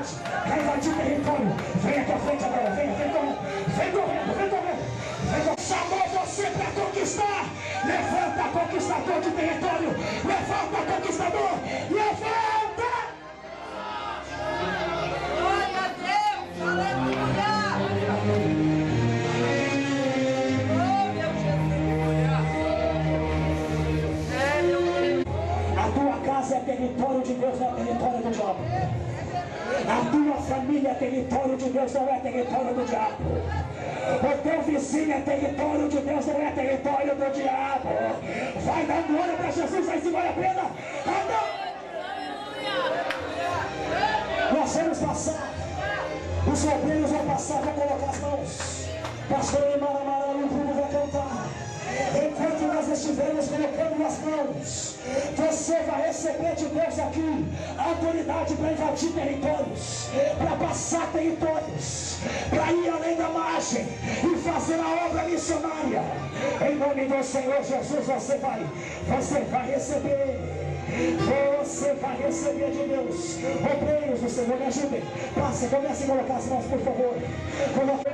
autoridade para invadir o território. Vem aqui à frente agora, vem correndo, vem correndo, vem correndo. Chamou você para conquistar. Levanta, conquistador de território. Levanta, conquistador. Levanta. Glória a Deus, aleluia. Oh, meu Jesus. A tua casa é território de Deus, não é território do diabo. A tua família é território de Deus, não é território do diabo. O teu vizinho é território de Deus, não é território do diabo. Vai dar glória para Jesus, aí se vale a pena. Anda! Nós vamos passar. Os obreiros vão passar, vão colocar as mãos. Pastor Emaramara, o grupo vai cantar. Enquanto nós estivermos colocando as mãos, você vai receber de Deus aqui a autoridade para invadir territórios, para passar territórios, para ir além da margem e fazer a obra missionária. Em nome do Senhor Jesus, você vai receber. Você vai receber de Deus. Obreiros do Senhor, me ajudem. Passe, comece a colocar as mãos, por favor. Coloque.